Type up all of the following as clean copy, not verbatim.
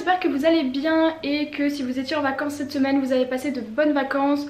j'espère que vous allez bien et que si vous étiez en vacances cette semaine, vous avez passé de bonnes vacances.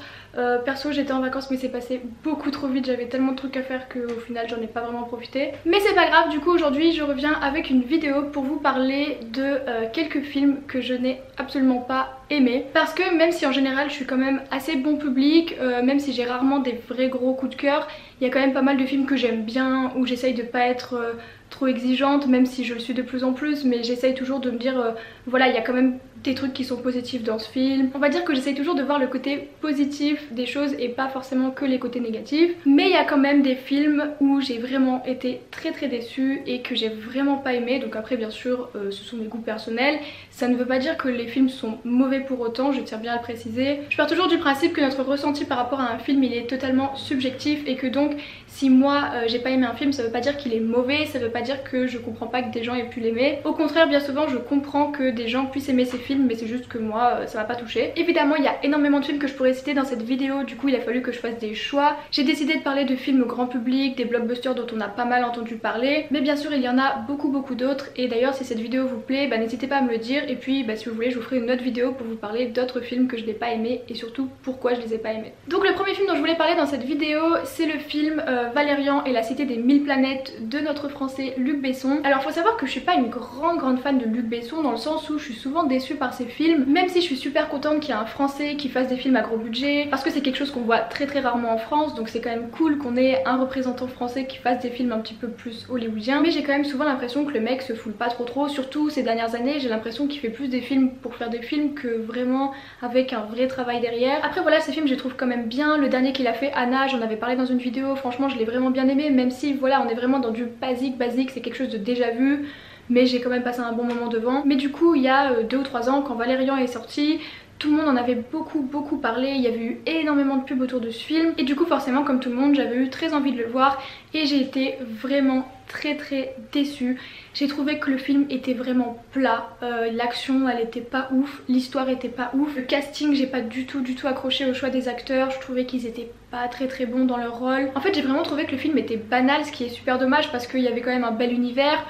Perso j'étais en vacances mais c'est passé beaucoup trop vite, j'avais tellement de trucs à faire qu'au final j'en ai pas vraiment profité. Mais c'est pas grave, du coup aujourd'hui je reviens avec une vidéo pour vous parler de quelques films que je n'ai absolument pas aimé, parce que même si en général je suis quand même assez bon public, même si j'ai rarement des vrais gros coups de cœur, il y a quand même pas mal de films que j'aime bien, où j'essaye de pas être trop exigeante, même si je le suis de plus en plus, mais j'essaye toujours de me dire voilà, il y a quand même des trucs qui sont positifs dans ce film. On va dire que j'essaye toujours de voir le côté positif des choses et pas forcément que les côtés négatifs, mais il y a quand même des films où j'ai vraiment été très déçue et que j'ai vraiment pas aimé. Donc après bien sûr ce sont mes goûts personnels, ça ne veut pas dire que les films sont mauvais pour autant, je tiens bien à le préciser. Je pars toujours du principe que notre ressenti par rapport à un film il est totalement subjectif et que donc si moi j'ai pas aimé un film, ça veut pas dire qu'il est mauvais, ça veut pas dire que je comprends pas que des gens aient pu l'aimer. Au contraire, bien souvent je comprends que des gens puissent aimer ces films, mais c'est juste que moi ça m'a pas touché. Évidemment il y a énormément de films que je pourrais citer dans cette vidéo, du coup il a fallu que je fasse des choix. J'ai décidé de parler de films au grand public, des blockbusters dont on a pas mal entendu parler, mais bien sûr il y en a beaucoup d'autres. Et d'ailleurs si cette vidéo vous plaît, n'hésitez pas à me le dire, et puis si vous voulez je vous ferai une autre vidéo pour vous parler d'autres films que je n'ai pas aimés et surtout pourquoi je les ai pas aimés. Donc le premier film dont je voulais parler dans cette vidéo c'est le film Valérian et la cité des 1000 planètes de notre français Luc Besson. Alors faut savoir que je suis pas une grande fan de Luc Besson, dans le sens où je suis souvent déçue par ses films, même si je suis super contente qu'il y ait un français qui fasse des films à gros budget, parce que c'est quelque chose qu'on voit très rarement en France, donc c'est quand même cool qu'on ait un représentant français qui fasse des films un petit peu plus hollywoodiens. Mais j'ai quand même souvent l'impression que le mec se foule pas trop, surtout ces dernières années j'ai l'impression qu'il fait plus des films pour faire des films que vraiment avec un vrai travail derrière. Après voilà, ces films je les trouve quand même bien. Le dernier qu'il a fait, Anna, j'en avais parlé dans une vidéo, franchement je l'ai vraiment bien aimé, même si voilà on est vraiment dans du basique, c'est quelque chose de déjà vu, mais j'ai quand même passé un bon moment devant. Mais du coup il y a 2 ou 3 ans quand Valérian est sorti, tout le monde en avait beaucoup parlé, il y avait eu énormément de pubs autour de ce film et du coup forcément comme tout le monde j'avais eu très envie de le voir et j'ai été vraiment très déçue. J'ai trouvé que le film était vraiment plat, l'action elle était pas ouf, l'histoire était pas ouf, le casting j'ai pas du tout accroché au choix des acteurs, je trouvais qu'ils étaient pas très bons dans leur rôle. En fait j'ai vraiment trouvé que le film était banal, ce qui est super dommage parce qu'il y avait quand même un bel univers.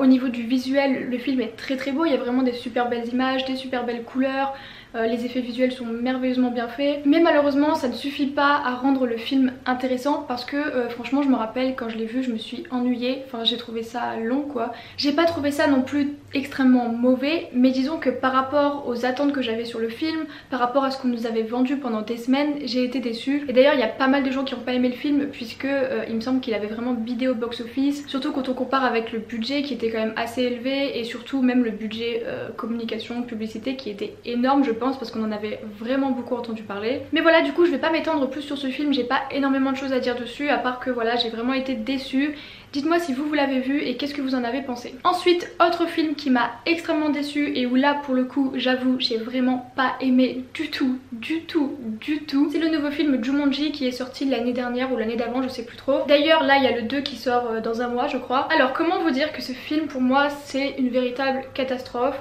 Au niveau du visuel le film est très beau, il y a vraiment des super belles images, des super belles couleurs. Les effets visuels sont merveilleusement bien faits, mais malheureusement ça ne suffit pas à rendre le film intéressant parce que franchement je me rappelle quand je l'ai vu je me suis ennuyée, enfin j'ai trouvé ça long quoi. J'ai pas trouvé ça non plus extrêmement mauvais, mais disons que par rapport aux attentes que j'avais sur le film, par rapport à ce qu'on nous avait vendu pendant des semaines, j'ai été déçue. Et d'ailleurs il y a pas mal de gens qui n'ont pas aimé le film puisque il me semble qu'il avait vraiment bidé au box office, surtout quand on compare avec le budget qui était quand même assez élevé et surtout même le budget communication, publicité qui était énorme je pense, parce qu'on en avait vraiment beaucoup entendu parler. Mais voilà, du coup je vais pas m'étendre plus sur ce film, j'ai pas énormément de choses à dire dessus à part que voilà j'ai vraiment été déçue. Dites-moi si vous l'avez vu et qu'est-ce que vous en avez pensé. Ensuite, autre film qui m'a extrêmement déçue et où là pour le coup j'avoue j'ai vraiment pas aimé du tout, c'est le nouveau film Jumanji qui est sorti l'année dernière ou l'année d'avant, je sais plus trop. D'ailleurs là il y a le 2 qui sort dans un mois je crois. Alors comment vous dire que ce film pour moi c'est une véritable catastrophe?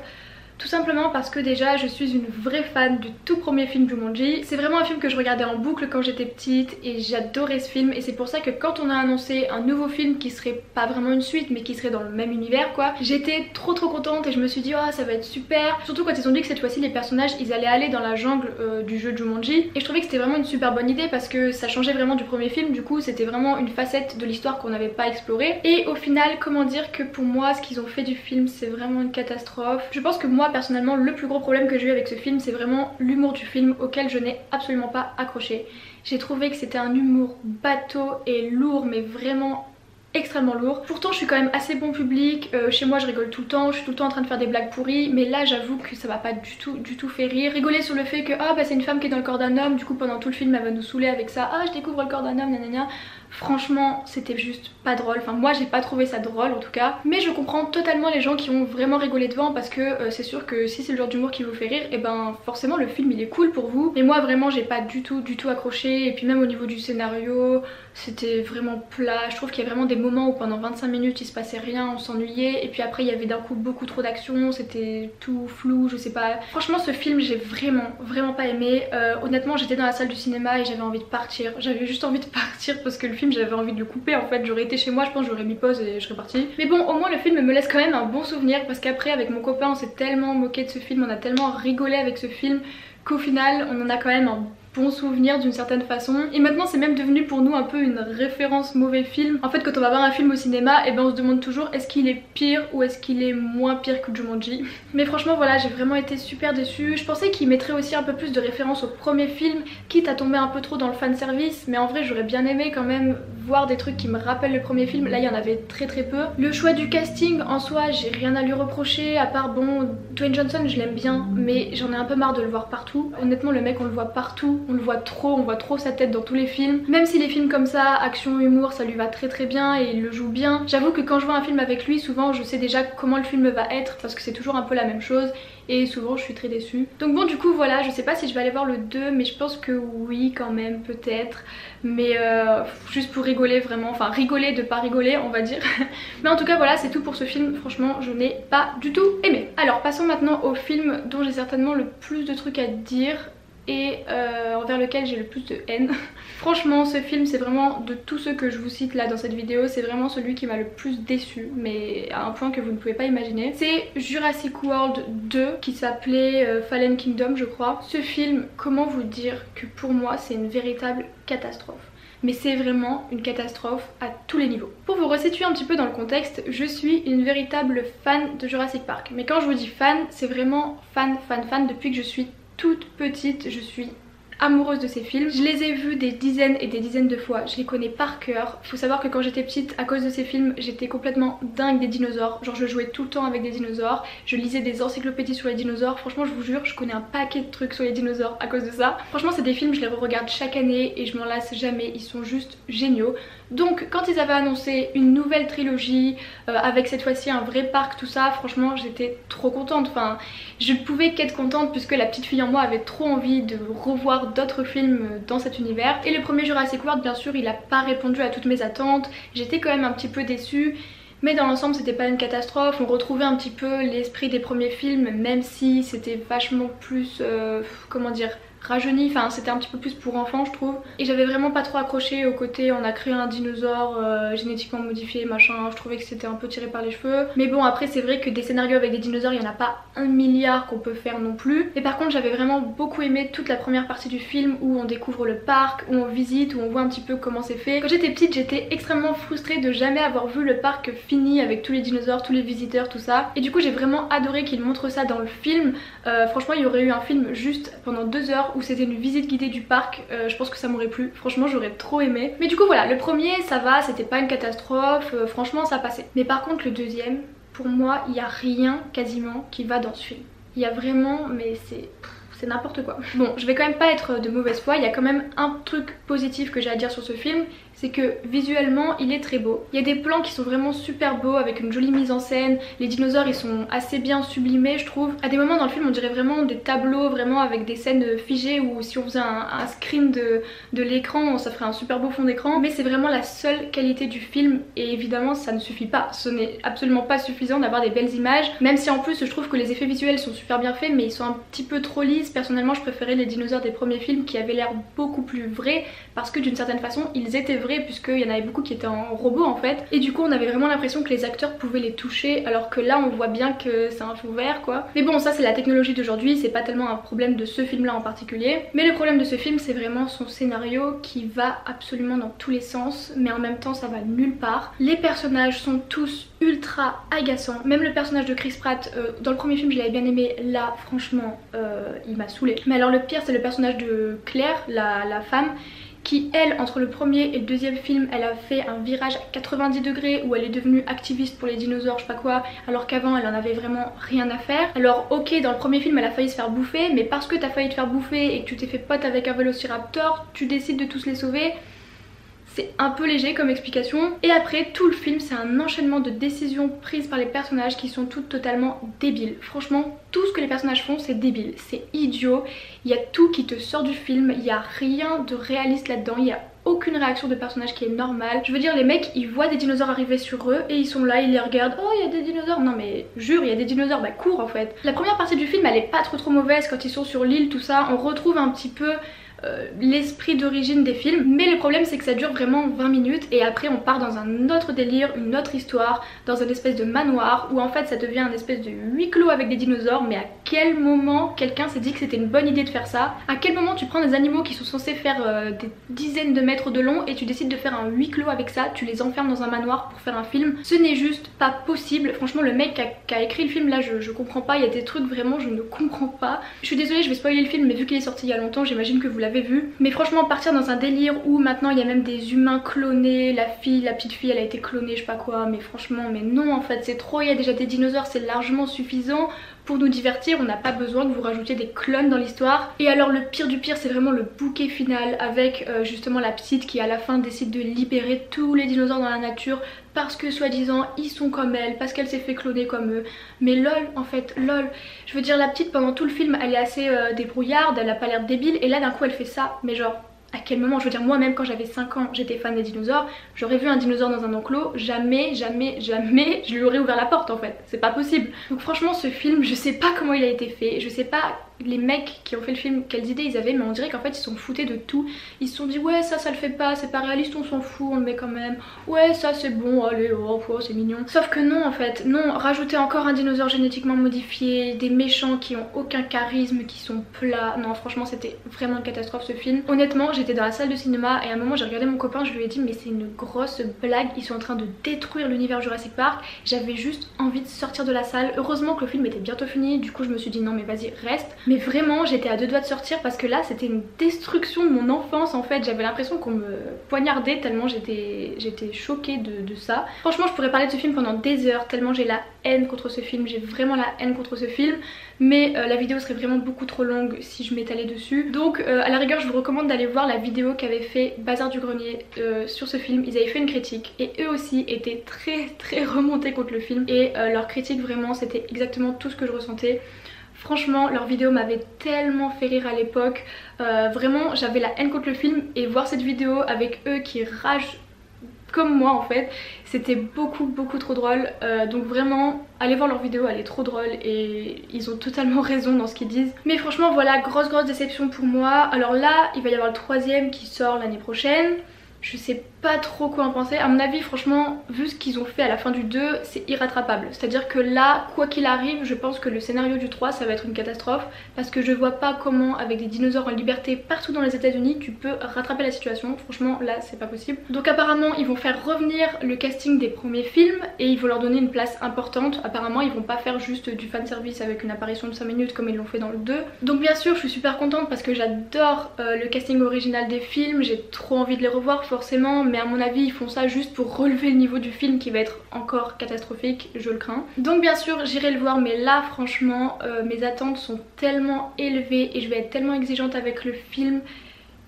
Tout simplement parce que déjà je suis une vraie fan du tout premier film Jumanji. C'est vraiment un film que je regardais en boucle quand j'étais petite et j'adorais ce film, et c'est pour ça que quand on a annoncé un nouveau film qui serait pas vraiment une suite mais qui serait dans le même univers quoi, j'étais trop contente et je me suis dit oh ça va être super. Surtout quand ils ont dit que cette fois-ci les personnages ils allaient aller dans la jungle du jeu Jumanji, et je trouvais que c'était vraiment une super bonne idée parce que ça changeait vraiment du premier film, du coup c'était vraiment une facette de l'histoire qu'on n'avait pas explorée. Et au final comment dire que pour moi ce qu'ils ont fait du film c'est vraiment une catastrophe. Je pense que moi personnellement le plus gros problème que j'ai eu avec ce film c'est vraiment l'humour du film auquel je n'ai absolument pas accroché. J'ai trouvé que c'était un humour bateau et lourd, mais vraiment extrêmement lourd. Pourtant je suis quand même assez bon public, chez moi je rigole tout le temps, je suis tout le temps en train de faire des blagues pourries, mais là j'avoue que ça m'a pas du tout fait rire. Rigoler sur le fait que c'est une femme qui est dans le corps d'un homme, du coup pendant tout le film elle va nous saouler avec ça, je découvre le corps d'un homme, nanana. Franchement c'était juste pas drôle, enfin moi j'ai pas trouvé ça drôle en tout cas, mais je comprends totalement les gens qui ont vraiment rigolé devant parce que c'est sûr que si c'est le genre d'humour qui vous fait rire, et forcément le film il est cool pour vous, mais moi vraiment j'ai pas du tout accroché. Et puis même au niveau du scénario c'était vraiment plat, je trouve qu'il y a vraiment des moments où pendant 25 minutes il se passait rien, on s'ennuyait, et puis après il y avait d'un coup beaucoup trop d'action, c'était tout flou, je sais pas. Franchement ce film j'ai vraiment pas aimé, honnêtement j'étais dans la salle du cinéma et j'avais envie de partir, j'avais juste envie de partir parce que le film j'avais envie de le couper en fait. J'aurais été chez moi, je pense j'aurais mis pause et je serais partie. Mais bon, au moins le film me laisse quand même un bon souvenir, parce qu'après avec mon copain on s'est tellement moqué de ce film, on a tellement rigolé avec ce film qu'au final on en a quand même un bon souvenir d'une certaine façon. Et maintenant c'est même devenu pour nous un peu une référence mauvais film. En fait quand on va voir un film au cinéma, et ben on se demande toujours est-ce qu'il est pire ou est-ce qu'il est moins pire que Jumanji. Mais franchement voilà, j'ai vraiment été super déçue. Je pensais qu'il mettrait aussi un peu plus de références au premier film, quitte à tomber un peu trop dans le fanservice, mais en vrai j'aurais bien aimé quand même voir des trucs qui me rappellent le premier film. Là il y en avait très peu. Le choix du casting en soi, j'ai rien à lui reprocher, à part bon, Dwayne Johnson je l'aime bien, mais j'en ai un peu marre de le voir partout. Honnêtement le mec on le voit partout, on le voit trop, on voit trop sa tête dans tous les films. Même si les films comme ça, action, humour, ça lui va très bien et il le joue bien. J'avoue que quand je vois un film avec lui, souvent je sais déjà comment le film va être, parce que c'est toujours un peu la même chose. Et souvent je suis très déçue. Donc bon du coup voilà, je sais pas si je vais aller voir le 2, mais je pense que oui quand même peut-être. Mais juste pour rigoler vraiment, enfin rigoler de pas rigoler on va dire. Mais en tout cas voilà, c'est tout pour ce film, franchement je n'ai pas du tout aimé. Alors passons maintenant au film dont j'ai certainement le plus de trucs à dire et envers lequel j'ai le plus de haine. Franchement ce film c'est vraiment, de tous ceux que je vous cite là dans cette vidéo, c'est vraiment celui qui m'a le plus déçu, mais à un point que vous ne pouvez pas imaginer. C'est Jurassic World 2 qui s'appelait Fallen Kingdom je crois. Ce film, comment vous dire que pour moi c'est une véritable catastrophe. Mais c'est vraiment une catastrophe à tous les niveaux. Pour vous resituer un petit peu dans le contexte, je suis une véritable fan de Jurassic Park. Mais quand je vous dis fan, c'est vraiment fan depuis que je suis toute petite. Je suis amoureuse de ces films. Je les ai vus des dizaines et des dizaines de fois, je les connais par cœur. Faut savoir que quand j'étais petite, à cause de ces films, j'étais complètement dingue des dinosaures. Genre je jouais tout le temps avec des dinosaures, je lisais des encyclopédies sur les dinosaures. Franchement je vous jure, je connais un paquet de trucs sur les dinosaures à cause de ça. Franchement c'est des films, je les re-regarde chaque année et je m'en lasse jamais, ils sont juste géniaux. Donc quand ils avaient annoncé une nouvelle trilogie avec cette fois-ci un vrai parc, tout ça, franchement j'étais trop contente. Enfin je pouvais qu'être contente puisque la petite fille en moi avait trop envie de revoir d'autres films dans cet univers. Et le premier Jurassic World bien sûr il a pas répondu à toutes mes attentes, j'étais quand même un petit peu déçue. Mais dans l'ensemble c'était pas une catastrophe, on retrouvait un petit peu l'esprit des premiers films, même si c'était vachement plus, comment dire, rajeuni, enfin c'était un petit peu plus pour enfants je trouve. Et j'avais vraiment pas trop accroché au côté on a créé un dinosaure génétiquement modifié machin, je trouvais que c'était un peu tiré par les cheveux. Mais bon après c'est vrai que des scénarios avec des dinosaures il y en a pas un milliard qu'on peut faire non plus. Et par contre j'avais vraiment beaucoup aimé toute la première partie du film où on découvre le parc, où on visite, où on voit un petit peu comment c'est fait. Quand j'étais petite j'étais extrêmement frustrée de jamais avoir vu le parc fini avec tous les dinosaures, tous les visiteurs, tout ça. Et du coup j'ai vraiment adoré qu'ils montrent ça dans le film. Franchement il y aurait eu un film juste pendant 2 heures où c'était une visite guidée du parc, je pense que ça m'aurait plu, franchement j'aurais trop aimé. Mais du coup voilà, le premier ça va, c'était pas une catastrophe, franchement ça passait. Mais par contre le deuxième, pour moi il y a rien quasiment qui va dans ce film. Il y a vraiment, mais c'est n'importe quoi. Bon, je vais quand même pas être de mauvaise foi, il y a quand même un truc positif que j'ai à dire sur ce film, c'est que visuellement il est très beau. Il y a des plans qui sont vraiment super beaux avec une jolie mise en scène, les dinosaures ils sont assez bien sublimés je trouve. À des moments dans le film on dirait vraiment des tableaux vraiment avec des scènes figées, ou si on faisait un screen de l'écran ça ferait un super beau fond d'écran. Mais c'est vraiment la seule qualité du film et évidemment ça ne suffit pas, ce n'est absolument pas suffisant d'avoir des belles images, même si en plus je trouve que les effets visuels sont super bien faits mais ils sont un petit peu trop lisses. Personnellement je préférais les dinosaures des premiers films qui avaient l'air beaucoup plus vrais, parce que d'une certaine façon ils étaient vrais puisqu'il y en avait beaucoup qui étaient en robot en fait, et du coup on avait vraiment l'impression que les acteurs pouvaient les toucher, alors que là on voit bien que c'est un fond vert quoi. Mais bon ça c'est la technologie d'aujourd'hui, c'est pas tellement un problème de ce film là en particulier. Mais le problème de ce film c'est vraiment son scénario qui va absolument dans tous les sens, mais en même temps ça va nulle part. Les personnages sont tous ultra agaçants, même le personnage de Chris Pratt, dans le premier film je l'avais bien aimé, là franchement il m'a saoulé. Mais alors le pire c'est le personnage de Claire, la femme, qui elle entre le premier et le deuxième film elle a fait un virage à 90 degrés où elle est devenue activiste pour les dinosaures je sais pas quoi, alors qu'avant elle en avait vraiment rien à faire. Alors ok dans le premier film elle a failli se faire bouffer, mais parce que t'as failli te faire bouffer et que tu t'es fait pote avec un vélociraptor tu décides de tous les sauver. C'est un peu léger comme explication. Et après tout le film c'est un enchaînement de décisions prises par les personnages qui sont toutes totalement débiles. Franchement tout ce que les personnages font c'est débile, c'est idiot. Il y a tout qui te sort du film, il n'y a rien de réaliste là-dedans, il y a aucune réaction de personnage qui est normale. Je veux dire les mecs ils voient des dinosaures arriver sur eux et ils sont là, ils les regardent, oh il y a des dinosaures, non mais jure il y a des dinosaures, bah cours en fait. La première partie du film elle est pas trop mauvaise quand ils sont sur l'île tout ça, on retrouve un petit peu l'esprit d'origine des films. Mais le problème c'est que ça dure vraiment 20 minutes et après on part dans un autre délire, une autre histoire, dans un espèce de manoir où en fait ça devient un espèce de huis clos avec des dinosaures. Mais à quel moment quelqu'un s'est dit que c'était une bonne idée de faire ça? À quel moment tu prends des animaux qui sont censés faire des dizaines de mètres de long et tu décides de faire un huis clos avec ça, tu les enfermes dans un manoir pour faire un film? Ce n'est juste pas possible. Franchement le mec qui a écrit le film là, je comprends pas, il y a des trucs vraiment je ne comprends pas. Je suis désolée, je vais spoiler le film mais vu qu'il est sorti il y a longtemps j'imagine que vous l'avez vu. Mais franchement partir dans un délire où maintenant il y a même des humains clonés, la petite fille elle a été clonée je sais pas quoi, mais franchement mais non en fait c'est trop, il y a déjà des dinosaures, c'est largement suffisant pour nous divertir, on n'a pas besoin que vous rajoutiez des clones dans l'histoire. Et alors le pire du pire c'est vraiment le bouquet final avec justement la petite qui à la fin décide de libérer tous les dinosaures dans la nature parce que soi-disant ils sont comme elle, parce qu'elle s'est fait cloner comme eux. Mais lol en fait, lol. Je veux dire la petite pendant tout le film elle est assez débrouillarde, elle a pas l'air débile et là d'un coup elle fait ça, mais genre à quel moment? Je veux dire moi-même quand j'avais 5 ans j'étais fan des dinosaures, j'aurais vu un dinosaure dans un enclos, jamais je lui aurais ouvert la porte en fait, c'est pas possible. Donc franchement ce film je sais pas comment il a été fait, je sais pas les mecs qui ont fait le film quelles idées ils avaient, mais on dirait qu'en fait ils sont foutés de tout. Ils se sont dit ouais ça le fait pas, c'est pas réaliste, on s'en fout, on le met quand même, ouais ça c'est bon, allez oh, oh c'est mignon. Sauf que non en fait, non, rajouter encore un dinosaure génétiquement modifié, des méchants qui ont aucun charisme, qui sont plats, non franchement c'était vraiment une catastrophe ce film. Honnêtement j'étais dans la salle de cinéma et à un moment j'ai regardé mon copain, je lui ai dit mais c'est une grosse blague, ils sont en train de détruire l'univers Jurassic Park. J'avais juste envie de sortir de la salle, heureusement que le film était bientôt fini, du coup je me suis dit non mais vas-y reste. Mais vraiment j'étais à deux doigts de sortir parce que là c'était une destruction de mon enfance en fait, j'avais l'impression qu'on me poignardait tellement j'étais choquée de ça. Franchement je pourrais parler de ce film pendant des heures tellement j'ai la haine contre ce film, j'ai vraiment la haine contre ce film. Mais la vidéo serait vraiment beaucoup trop longue si je m'étalais dessus. Donc à la rigueur je vous recommande d'aller voir la vidéo qu'avait fait Bazar du Grenier sur ce film. Ils avaient fait une critique et eux aussi étaient très remontés contre le film. Et leur critique vraiment c'était exactement tout ce que je ressentais. Franchement leur vidéo m'avait tellement fait rire à l'époque, vraiment j'avais la haine contre le film et voir cette vidéo avec eux qui ragent comme moi en fait, c'était beaucoup trop drôle. Donc vraiment allez voir leur vidéo, elle est trop drôle et ils ont totalement raison dans ce qu'ils disent. Mais franchement voilà, grosse déception pour moi. Alors là il va y avoir le troisième qui sort l'année prochaine. Je sais pas trop quoi en penser. À mon avis franchement vu ce qu'ils ont fait à la fin du 2 c'est irrattrapable. C'est à dire que là quoi qu'il arrive je pense que le scénario du 3 ça va être une catastrophe. Parce que je vois pas comment avec des dinosaures en liberté partout dans les États-Unis tu peux rattraper la situation. Franchement là c'est pas possible. Donc apparemment ils vont faire revenir le casting des premiers films et ils vont leur donner une place importante. Apparemment ils vont pas faire juste du fanservice avec une apparition de 5 minutes comme ils l'ont fait dans le 2. Donc bien sûr je suis super contente parce que j'adore le casting original des films. J'ai trop envie de les revoir forcément, mais à mon avis ils font ça juste pour relever le niveau du film qui va être encore catastrophique, je le crains. Donc bien sûr j'irai le voir, mais là franchement mes attentes sont tellement élevées et je vais être tellement exigeante avec le film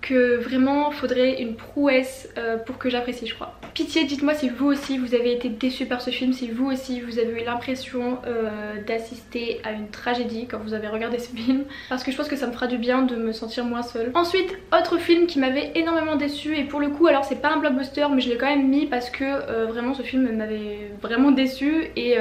que vraiment faudrait une prouesse pour que j'apprécie je crois. Pitié dites-moi si vous aussi vous avez été déçus par ce film, si vous aussi vous avez eu l'impression d'assister à une tragédie quand vous avez regardé ce film, parce que je pense que ça me fera du bien de me sentir moins seule. Ensuite autre film qui m'avait énormément déçue et pour le coup alors c'est pas un blockbuster mais je l'ai quand même mis parce que vraiment ce film m'avait vraiment déçue et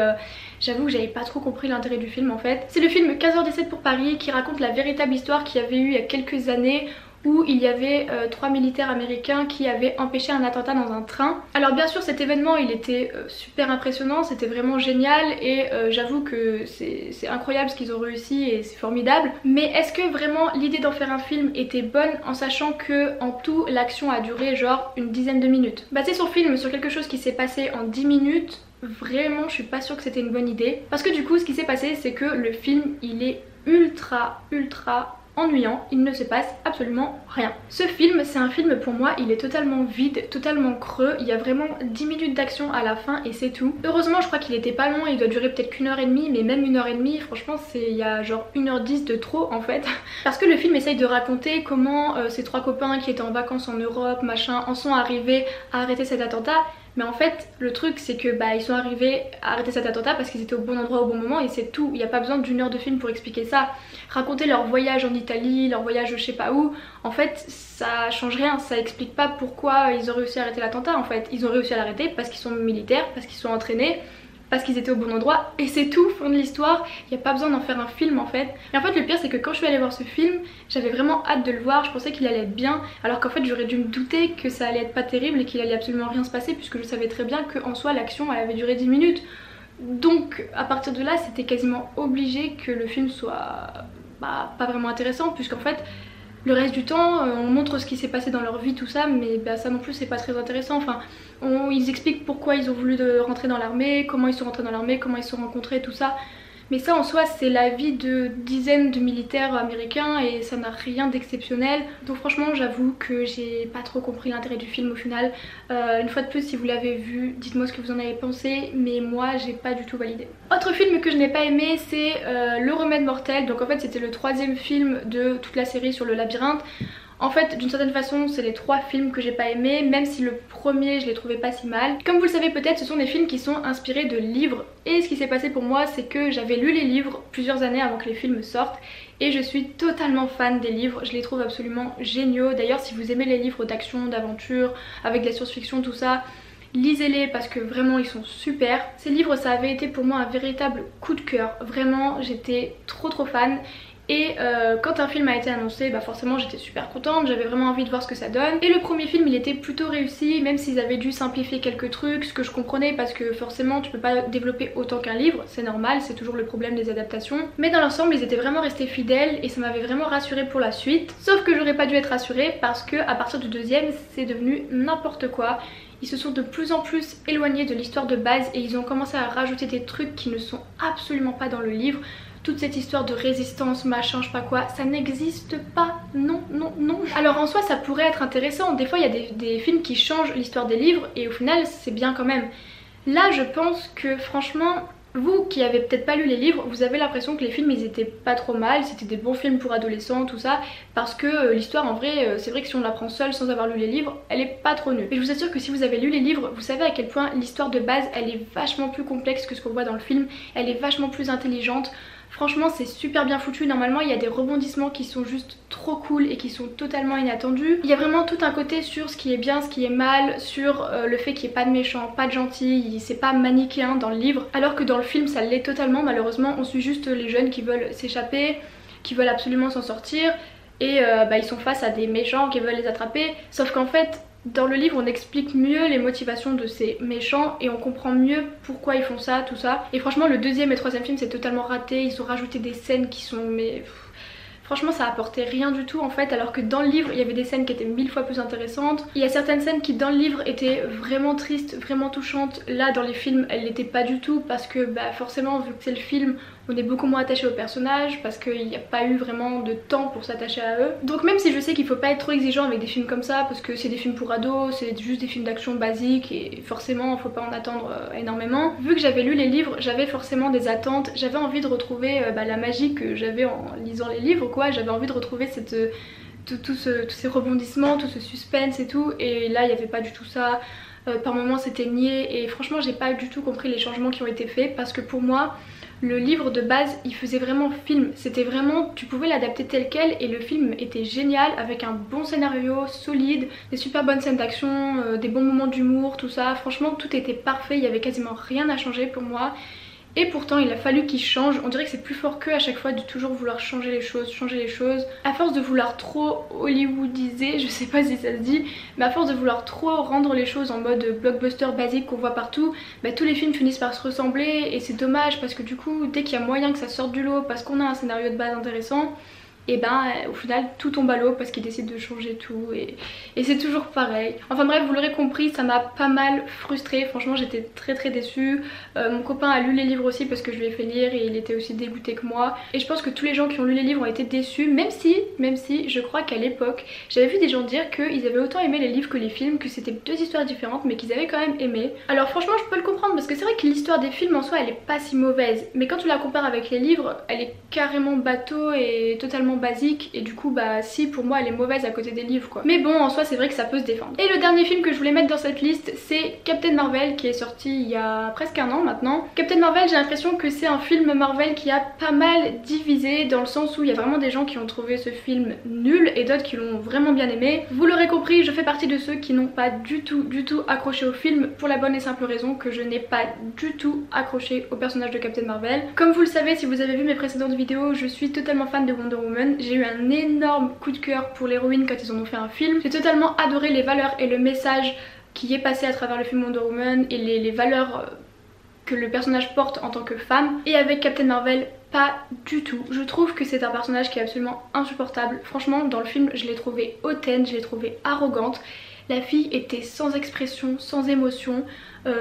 j'avoue que j'avais pas trop compris l'intérêt du film en fait. C'est le film 15h17 pour Paris qui raconte la véritable histoire qu'il y avait eu il y a quelques années où il y avait 3 militaires américains qui avaient empêché un attentat dans un train. Alors bien sûr cet événement il était super impressionnant, c'était vraiment génial et j'avoue que c'est incroyable ce qu'ils ont réussi et c'est formidable. Mais est-ce que vraiment l'idée d'en faire un film était bonne en sachant que en tout l'action a duré genre une dizaine de minutes? Baser son film sur quelque chose qui s'est passé en 10 minutes, vraiment je suis pas sûre que c'était une bonne idée. Parce que du coup ce qui s'est passé c'est que le film il est ultra ennuyant, il ne se passe absolument rien. Ce film c'est un film pour moi il est totalement vide, totalement creux, il y a vraiment 10 minutes d'action à la fin et c'est tout. Heureusement je crois qu'il était pas long, il doit durer peut-être qu'une heure et demie, mais même une heure et demie franchement il y a genre 1h10 de trop en fait. Parce que le film essaye de raconter comment ces trois copains qui étaient en vacances en Europe machin en sont arrivés à arrêter cet attentat. Mais en fait le truc c'est que ils sont arrivés à arrêter cet attentat parce qu'ils étaient au bon endroit au bon moment et c'est tout. Il n'y a pas besoin d'une heure de film pour expliquer ça. Raconter leur voyage en Italie, leur voyage je sais pas où, en fait ça change rien, ça explique pas pourquoi ils ont réussi à arrêter l'attentat en fait. Ils ont réussi à l'arrêter parce qu'ils sont militaires, parce qu'ils sont entraînés, parce qu'ils étaient au bon endroit et c'est tout, fin de l'histoire, il n'y a pas besoin d'en faire un film en fait. Et en fait le pire c'est que quand je suis allée voir ce film, j'avais vraiment hâte de le voir, je pensais qu'il allait être bien, alors qu'en fait j'aurais dû me douter que ça allait être pas terrible et qu'il allait absolument rien se passer puisque je savais très bien qu'en soi l'action elle avait duré 10 minutes. Donc à partir de là c'était quasiment obligé que le film soit pas vraiment intéressant puisqu'en fait le reste du temps on montre ce qui s'est passé dans leur vie tout ça mais ça non plus c'est pas très intéressant. Enfin ils expliquent pourquoi ils ont voulu rentrer dans l'armée, comment ils sont rentrés dans l'armée, comment ils se sont rencontrés, tout ça. Mais ça en soi c'est la vie de dizaines de militaires américains et ça n'a rien d'exceptionnel. Donc franchement j'avoue que j'ai pas trop compris l'intérêt du film au final. Une fois de plus si vous l'avez vu dites-moi ce que vous en avez pensé, mais moi j'ai pas du tout validé. Autre film que je n'ai pas aimé c'est Le Remède Mortel. Donc en fait c'était le troisième film de toute la série sur le labyrinthe. En fait d'une certaine façon c'est les 3 films que j'ai pas aimé, même si le premier je l'ai trouvé pas si mal. Comme vous le savez peut-être ce sont des films qui sont inspirés de livres et ce qui s'est passé pour moi c'est que j'avais lu les livres plusieurs années avant que les films sortent et je suis totalement fan des livres, je les trouve absolument géniaux. D'ailleurs si vous aimez les livres d'action, d'aventure, avec de la science-fiction tout ça, lisez-les parce que vraiment ils sont super. Ces livres ça avait été pour moi un véritable coup de cœur, vraiment j'étais trop fan. Et quand un film a été annoncé, forcément j'étais super contente, j'avais vraiment envie de voir ce que ça donne. Et le premier film il était plutôt réussi, même s'ils avaient dû simplifier quelques trucs, ce que je comprenais parce que forcément tu peux pas développer autant qu'un livre, c'est normal, c'est toujours le problème des adaptations. Mais dans l'ensemble ils étaient vraiment restés fidèles et ça m'avait vraiment rassurée pour la suite. Sauf que j'aurais pas dû être rassurée parce que à partir du deuxième c'est devenu n'importe quoi. Ils se sont de plus en plus éloignés de l'histoire de base et ils ont commencé à rajouter des trucs qui ne sont absolument pas dans le livre. Toute cette histoire de résistance, machin, je sais pas quoi, ça n'existe pas, non. Alors en soi ça pourrait être intéressant, des fois il y a des films qui changent l'histoire des livres et au final c'est bien quand même. Là je pense que franchement, vous qui avez peut-être pas lu les livres, vous avez l'impression que les films ils étaient pas trop mal, c'était des bons films pour adolescents, tout ça, parce que l'histoire en vrai, c'est vrai que si on l'apprend seule sans avoir lu les livres, elle est pas trop nulle. Mais je vous assure que si vous avez lu les livres, vous savez à quel point l'histoire de base elle est vachement plus complexe que ce qu'on voit dans le film, elle est vachement plus intelligente. Franchement c'est super bien foutu, normalement il y a des rebondissements qui sont juste trop cool et qui sont totalement inattendus. Il y a vraiment tout un côté sur ce qui est bien, ce qui est mal, sur le fait qu'il n'y ait pas de méchants, pas de gentils, c'est pas manichéen dans le livre. Alors que dans le film ça l'est totalement, malheureusement on suit juste les jeunes qui veulent s'échapper, qui veulent absolument s'en sortir et ils sont face à des méchants qui veulent les attraper. Sauf qu'en fait dans le livre on explique mieux les motivations de ces méchants et on comprend mieux pourquoi ils font ça, tout ça. Et franchement le deuxième et troisième film c'est totalement raté, ils ont rajouté des scènes qui sont franchement ça apportait rien du tout en fait, alors que dans le livre il y avait des scènes qui étaient 1000 fois plus intéressantes. Il y a certaines scènes qui dans le livre étaient vraiment tristes, vraiment touchantes. Là dans les films elles l'étaient pas du tout parce que forcément vu que c'est le film on est beaucoup moins attaché aux personnages parce qu'il n'y a pas eu vraiment de temps pour s'attacher à eux. Donc même si je sais qu'il faut pas être trop exigeant avec des films comme ça parce que c'est des films pour ados, c'est juste des films d'action basiques et forcément faut pas en attendre énormément. Vu que j'avais lu les livres, j'avais forcément des attentes, j'avais envie de retrouver la magie que j'avais en lisant les livres quoi, j'avais envie de retrouver tous ces rebondissements, tout ce suspense et tout, et là il n'y avait pas du tout ça. Par moments c'était niais et franchement j'ai pas du tout compris les changements qui ont été faits parce que pour moi le livre de base il faisait vraiment film, c'était vraiment, tu pouvais l'adapter tel quel et le film était génial avec un bon scénario, solide, des super bonnes scènes d'action, des bons moments d'humour, tout ça, franchement tout était parfait, il y avait quasiment rien à changer pour moi. Et pourtant il a fallu qu'ils changent, on dirait que c'est plus fort qu'eux à chaque fois de toujours vouloir changer les choses. À force de vouloir trop hollywoodiser, je sais pas si ça se dit, mais à force de vouloir trop rendre les choses en mode blockbuster basique qu'on voit partout, tous les films finissent par se ressembler et c'est dommage parce que du coup dès qu'il y a moyen que ça sorte du lot parce qu'on a un scénario de base intéressant, et au final tout tombe à l'eau parce qu'ils décident de changer tout et c'est toujours pareil. Enfin bref, vous l'aurez compris, ça m'a pas mal frustrée, franchement j'étais très déçue. Mon copain a lu les livres aussi parce que je lui ai fait lire et il était aussi dégoûté que moi. Et je pense que tous les gens qui ont lu les livres ont été déçus, même si je crois qu'à l'époque j'avais vu des gens dire qu'ils avaient autant aimé les livres que les films, que c'était deux histoires différentes mais qu'ils avaient quand même aimé. Alors franchement je peux le comprendre parce que c'est vrai que l'histoire des films en soi elle est pas si mauvaise, mais quand tu la compares avec les livres elle est carrément bateau et totalement basique et du coup bah si pour moi elle est mauvaise à côté des livres quoi. Mais bon en soi c'est vrai que ça peut se défendre. Et le dernier film que je voulais mettre dans cette liste c'est Captain Marvel qui est sorti il y a presque un an maintenant. Captain Marvel, j'ai l'impression que c'est un film Marvel qui a pas mal divisé dans le sens où il y a vraiment des gens qui ont trouvé ce film nul et d'autres qui l'ont vraiment bien aimé. Vous l'aurez compris, je fais partie de ceux qui n'ont pas du tout accroché au film pour la bonne et simple raison que je n'ai pas du tout accroché au personnage de Captain Marvel. Comme vous le savez si vous avez vu mes précédentes vidéos, je suis totalement fan de Wonder Woman. J'ai eu un énorme coup de cœur pour l'héroïne quand ils en ont fait un film. J'ai totalement adoré les valeurs et le message qui est passé à travers le film Wonder Woman et les valeurs que le personnage porte en tant que femme. Et avec Captain Marvel, pas du tout. Je trouve que c'est un personnage qui est absolument insupportable. Franchement dans le film je l'ai trouvée hautaine, je l'ai trouvée arrogante. La fille était sans expression, sans émotion.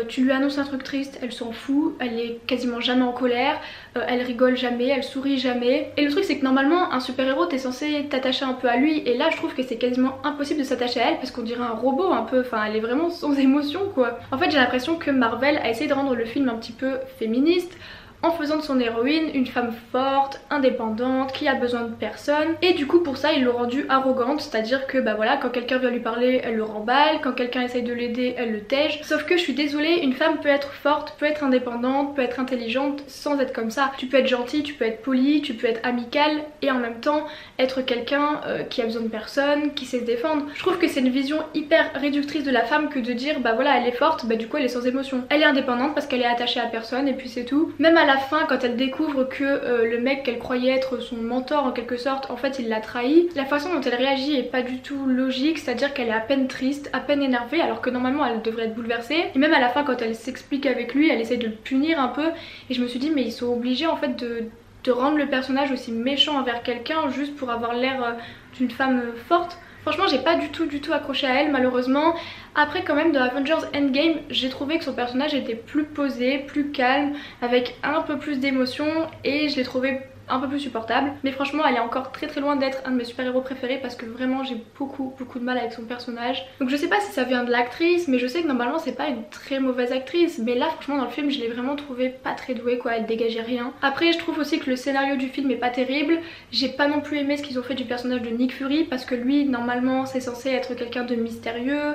Tu lui annonces un truc triste, elle s'en fout, elle est quasiment jamais en colère, elle rigole jamais, elle sourit jamais. Et le truc c'est que normalement un super héros t'es censé t'attacher un peu à lui et là je trouve que c'est quasiment impossible de s'attacher à elle parce qu'on dirait un robot un peu, enfin elle est vraiment sans émotion quoi. En fait j'ai l'impression que Marvel a essayé de rendre le film un petit peu féministe en faisant de son héroïne une femme forte, indépendante, qui a besoin de personne. Et du coup pour ça ils l'ont rendue arrogante, c'est à dire que bah voilà quand quelqu'un vient lui parler elle le remballe, quand quelqu'un essaye de l'aider elle le tège. Sauf que je suis désolée, une femme peut être forte, peut être indépendante, peut être intelligente sans être comme ça. Tu peux être gentille, tu peux être polie, tu peux être amicale et en même temps être quelqu'un qui a besoin de personne, qui sait se défendre. Je trouve que c'est une vision hyper réductrice de la femme que de dire bah voilà elle est forte, bah du coup elle est sans émotion. Elle est indépendante parce qu'elle est attachée à personne et puis c'est tout. Même à la fin quand elle découvre que le mec qu'elle croyait être son mentor en quelque sorte en fait il l'a trahi, la façon dont elle réagit est pas du tout logique, c'est à dire qu'elle est à peine triste, à peine énervée alors que normalement elle devrait être bouleversée. Et même à la fin quand elle s'explique avec lui elle essaie de le punir un peu et je me suis dit mais ils sont obligés en fait de rendre le personnage aussi méchant envers quelqu'un juste pour avoir l'air d'une femme forte. Franchement j'ai pas du tout accroché à elle malheureusement. Après quand même dans Avengers Endgame j'ai trouvé que son personnage était plus posé, plus calme, avec un peu plus d'émotion et je l'ai trouvé un peu plus supportable. Mais franchement elle est encore très loin d'être un de mes super héros préférés parce que vraiment j'ai beaucoup de mal avec son personnage. Donc je sais pas si ça vient de l'actrice mais je sais que normalement c'est pas une très mauvaise actrice. Mais là franchement dans le film je l'ai vraiment trouvée pas très douée quoi, elle dégageait rien. Après je trouve aussi que le scénario du film est pas terrible. J'ai pas non plus aimé ce qu'ils ont fait du personnage de Nick Fury parce que lui normalement c'est censé être quelqu'un de mystérieux,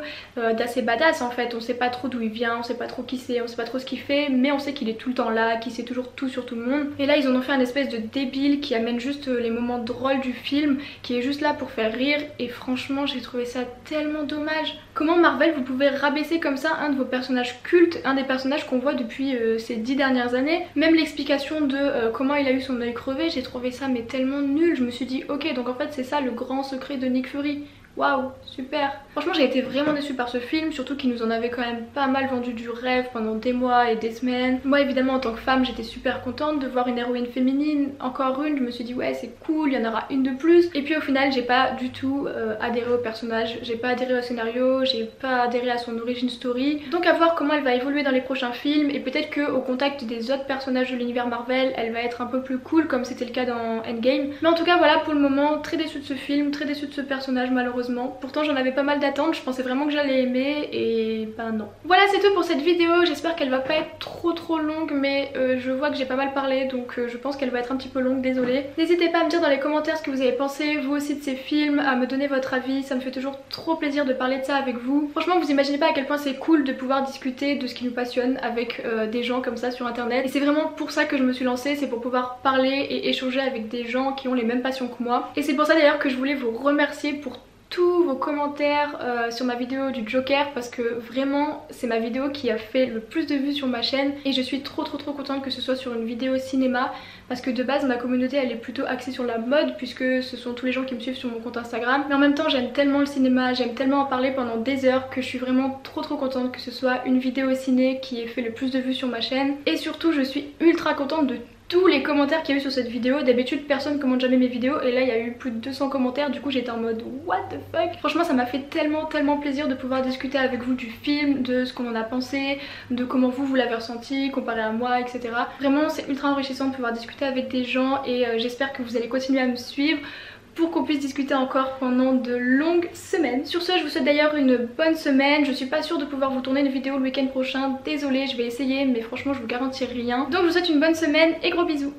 d'assez badass en fait. On sait pas trop d'où il vient, on sait pas trop qui c'est, on sait pas trop ce qu'il fait mais on sait qu'il est tout le temps là, qu'il sait toujours tout sur tout le monde. Et là ils en ont fait un espèce de débile qui amène juste les moments drôles du film, qui est juste là pour faire rire et franchement j'ai trouvé ça tellement dommage. Comment Marvel vous pouvez rabaisser comme ça un de vos personnages cultes, un des personnages qu'on voit depuis ces 10 dernières années. Même l'explication de comment il a eu son œil crevé, j'ai trouvé ça mais tellement nul. Je me suis dit ok donc en fait c'est ça le grand secret de Nick Fury. Waouh, super. Franchement j'ai été vraiment déçue par ce film, surtout qu'il nous en avait quand même pas mal vendu du rêve pendant des mois et des semaines. Moi évidemment en tant que femme j'étais super contente de voir une héroïne féminine, encore une, je me suis dit ouais c'est cool, il y en aura une de plus. Et puis au final j'ai pas du tout adhéré au personnage, j'ai pas adhéré au scénario, j'ai pas adhéré à son origin story. Donc à voir comment elle va évoluer dans les prochains films et peut-être qu'au contact des autres personnages de l'univers Marvel elle va être un peu plus cool comme c'était le cas dans Endgame. Mais en tout cas voilà pour le moment très déçue de ce film, très déçue de ce personnage malheureusement. Pourtant j'en avais pas mal d'attentes, je pensais vraiment que j'allais aimer et ben non. Voilà c'est tout pour cette vidéo, j'espère qu'elle va pas être trop longue mais je vois que j'ai pas mal parlé donc je pense qu'elle va être un petit peu longue, désolée. N'hésitez pas à me dire dans les commentaires ce que vous avez pensé vous aussi de ces films, à me donner votre avis, ça me fait toujours trop plaisir de parler de ça avec vous. Franchement vous imaginez pas à quel point c'est cool de pouvoir discuter de ce qui nous passionne avec des gens comme ça sur internet et c'est vraiment pour ça que je me suis lancée, c'est pour pouvoir parler et échanger avec des gens qui ont les mêmes passions que moi. Et c'est pour ça d'ailleurs que je voulais vous remercier pour tous vos commentaires sur ma vidéo du Joker parce que vraiment c'est ma vidéo qui a fait le plus de vues sur ma chaîne et je suis trop contente que ce soit sur une vidéo cinéma parce que de base ma communauté elle est plutôt axée sur la mode puisque ce sont tous les gens qui me suivent sur mon compte Instagram, mais en même temps j'aime tellement le cinéma, j'aime tellement en parler pendant des heures que je suis vraiment trop contente que ce soit une vidéo ciné qui ait fait le plus de vues sur ma chaîne. Et surtout je suis ultra contente de tous les commentaires qu'il y a eu sur cette vidéo. D'habitude personne commente jamais mes vidéos et là il y a eu plus de 200 commentaires, du coup j'étais en mode what the fuck. Franchement ça m'a fait tellement plaisir de pouvoir discuter avec vous du film, de ce qu'on en a pensé, de comment vous l'avez ressenti comparé à moi, etc. Vraiment c'est ultra enrichissant de pouvoir discuter avec des gens et j'espère que vous allez continuer à me suivre pour qu'on puisse discuter encore pendant de longues semaines. Sur ce je vous souhaite d'ailleurs une bonne semaine, je suis pas sûre de pouvoir vous tourner une vidéo le week-end prochain, désolée, je vais essayer mais franchement je vous garantis rien. Donc je vous souhaite une bonne semaine et gros bisous.